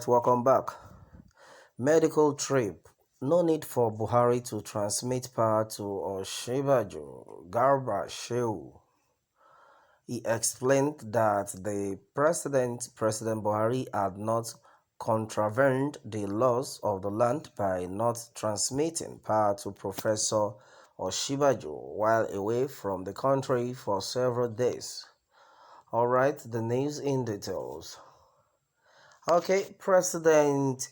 Alright, welcome back. Medical trip. No need for Buhari to transmit power to OSINBAJO, Garba Shehu. He explained that the President Buhari, had not contravened the laws of the land by not transmitting power to Professor OSINBAJO while away from the country for several days. Alright, the news in details. Okay, President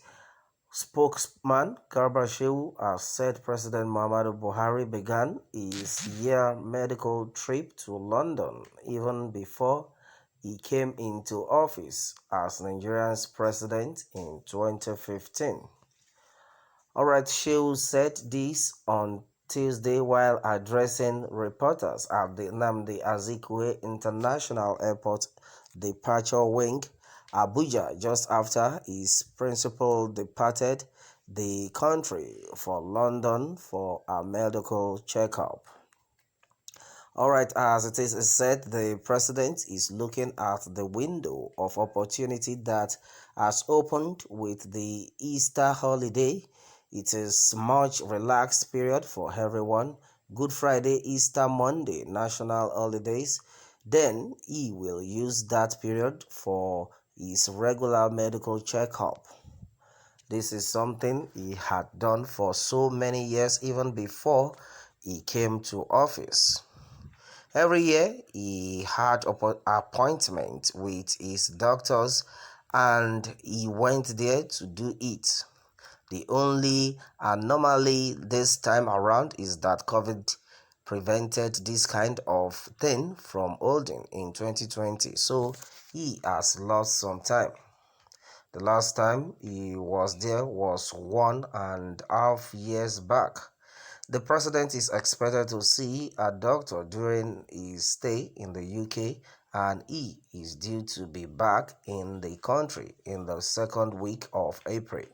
spokesman Garba Shehu has said President Muhammadu Buhari began his year medical trip to London even before he came into office as Nigerian's president in 2015. Alright, Shehu said this on Tuesday while addressing reporters at the Nnamdi Azikiwe International Airport departure wing, Abuja, just after his principal departed the country for London for a medical checkup. Alright, as it is said, the president is looking at the window of opportunity that has opened with the Easter holiday. It is much relaxed period for everyone. Good Friday, Easter Monday, national holidays. Then he will use that period for his regular medical checkup. This is something he had done for so many years even before he came to office. Every year he had appointment with his doctors and he went there to do it. The only anomaly this time around is that COVID prevented this kind of thing from holding in 2020, so he has lost some time. The last time he was there was 1.5 years back. The president is expected to see a doctor during his stay in the UK, and he is due to be back in the country in the second week of April.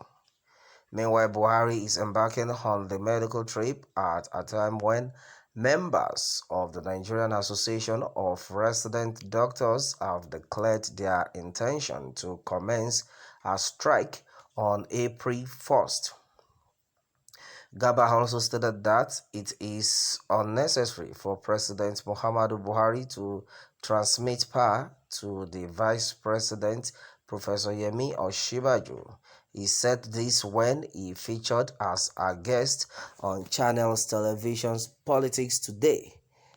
Meanwhile, Buhari is embarking on the medical trip at a time when members of the Nigerian Association of Resident Doctors have declared their intention to commence a strike on April 1st. Garba also stated that it is unnecessary for President Muhammadu Buhari to transmit power to the Vice President, Professor Yemi OSINBAJO. He said this when he featured as a guest on Channels Television's Politics Today.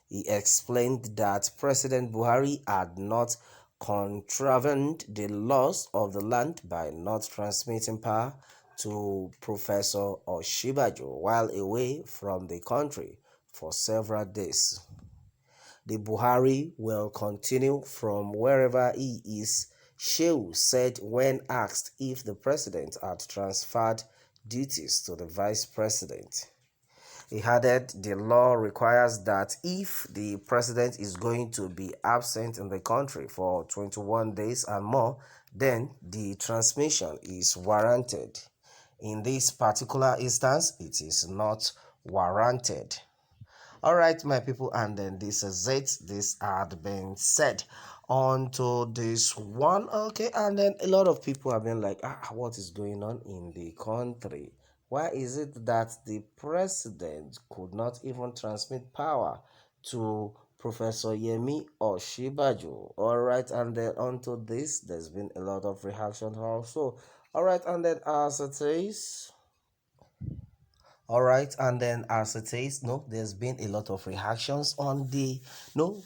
He explained that President Buhari had not contravened the laws of the land by not transmitting power to Professor OSINBAJO while away from the country for several days. The Buhari will continue from wherever he is, Shehu said when asked if the president had transferred duties to the vice president. He added the law requires that if the president is going to be absent in the country for 21 days and more, then the transmission is warranted. In this particular instance, it is not warranted. Alright, my people, and then this is it. This had been said onto this one. Okay, and then a lot of people have been like, what is going on in the country? Why is it that the president could not even transmit power to Professor Yemi OSINBAJO? Alright, and then onto this, there's been a lot of reaction also. Alright, and then as it is, alright, and then as it is, there's been a lot of reactions on the,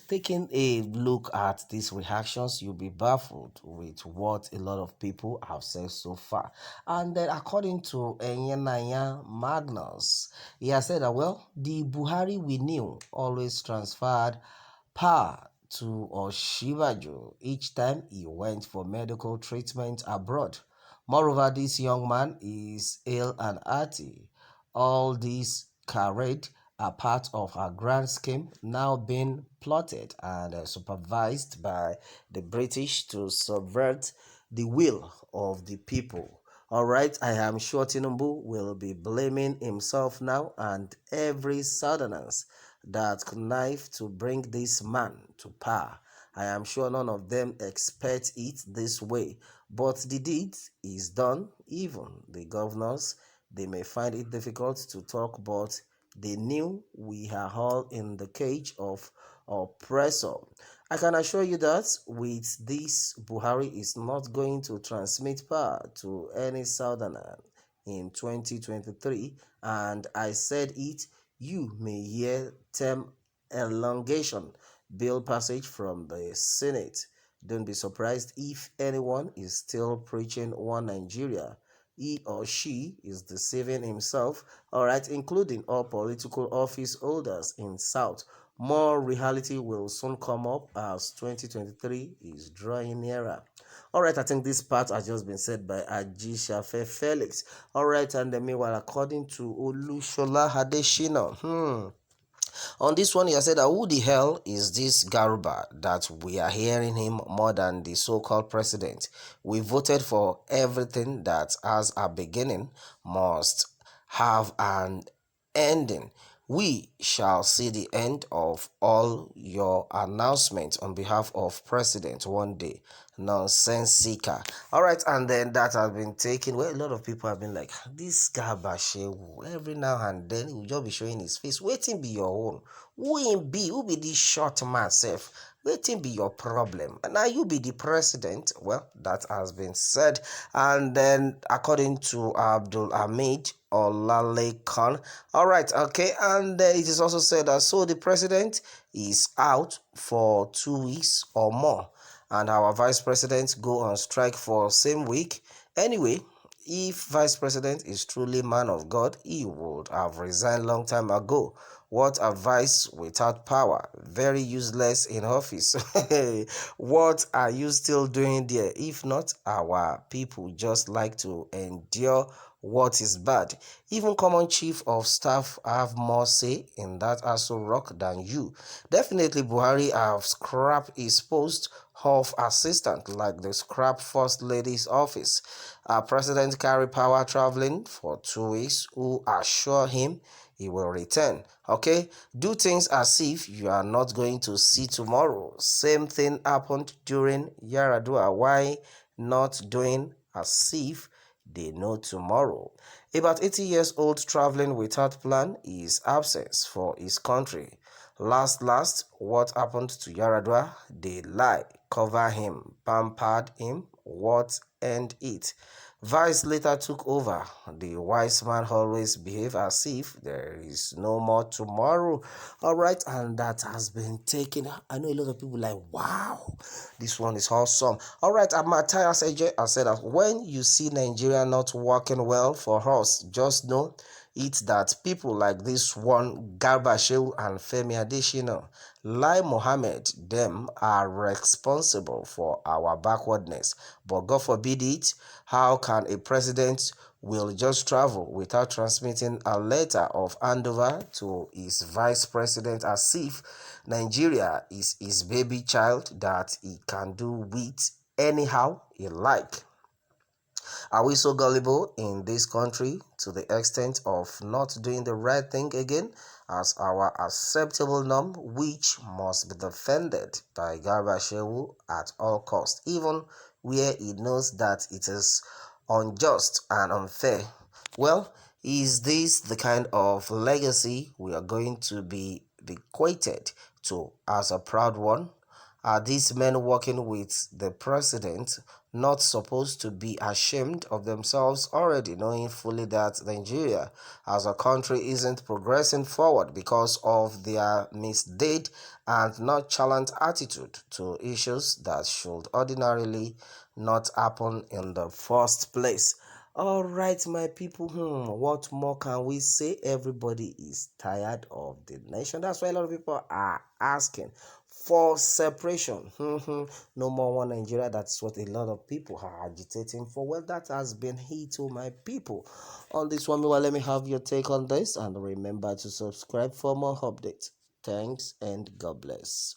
taking a look at these reactions, you'll be baffled with what a lot of people have said so far. And then according to Enyenaya Magnus, he has said that, well, the Buhari we knew always transferred power to OSINBAJO each time he went for medical treatment abroad. Moreover, this young man is ill and hearty. All these carried are part of a grand scheme now being plotted and supervised by the British to subvert the will of the people. Alright, I am sure Tinubu will be blaming himself now and every Southerners that connived to bring this man to power. I am sure none of them expect it this way, But the deed is done. Even the governors, they may find it difficult to talk, but they knew we are all in the cage of oppressor. I can assure you that with this, Buhari is not going to transmit power to any southerner in 2023. And I said it, you may hear term elongation bill passage from the Senate. Don't be surprised if anyone is still preaching one Nigeria. He or she is deceiving himself, all right, including all political office holders in South. More reality will soon come up as 2023 is drawing nearer. All right, I think this part has just been said by Ajishafe Felix. All right, and then meanwhile, according to Olushola Hadeshina, on this one, he has said that who the hell is this Garuba that we are hearing him more than the so-called president? We voted for everything that has a beginning must have an ending. We shall see the end of all your announcements on behalf of president one day. Nonsense seeker. All right, and then that has been taken. Well, a lot of people have been like, this Gabashewu, every now and then he will just be showing his face. Waiting be your own. Who be this short man self? Waiting be your problem. And now you be the president. Well, that has been said. And then according to Abdul Hamid Olalekan. All right, okay, and it is also said that so the president is out for 2 weeks or more, and our vice president go on strike for same week. Anyway, if vice president is truly man of God, he would have resigned long time ago. What advice without power? Very useless in office. What are you still doing there? If not, our people just like to endure what is bad. Even common chief of staff have more say in that also rock than you. Definitely Buhari have scrapped his post of assistant like the scrap first lady's office. Our president carry power traveling for 2 weeks who assure him he will return. Okay, do things as if you are not going to see tomorrow. Same thing happened during Yaradua. Why not doing as if they know tomorrow? About 80 years old traveling without plan is absence for his country. Last, what happened to Yaradua? They lie, cover him, pampered him, what end it? Vice later took over. The wise man always behave as if there is no more tomorrow. All right, and that has been taken. I know a lot of people like, wow, this one is awesome. All right, Matthias AJ has said that when you see Nigeria not working well for us, just know it's that people like this one, Garba Shehu and Femi Adesina, Lai Mohammed, them are responsible for our backwardness. But God forbid it, how can a president will just travel without transmitting a letter of handover to his vice president as if Nigeria is his baby child that he can do with anyhow he like? Are we so gullible in this country to the extent of not doing the right thing again as our acceptable norm, which must be defended by Garba Shehu at all costs, even where he knows that it is unjust and unfair? Well, is this the kind of legacy we are going to be bequeathed to as a proud one? Are these men working with the president not supposed to be ashamed of themselves already, knowing fully that Nigeria as a country isn't progressing forward because of their misdeed and nonchalant attitude to issues that should ordinarily not happen in the first place? All right, my people, what more can we say? Everybody is tired of the nation. That's why a lot of people are asking for separation. No more one Nigeria. That's what a lot of people are agitating for. Well, that has been he to my people. On this one, well, let me have your take on this, and remember to subscribe for more updates. Thanks and God bless.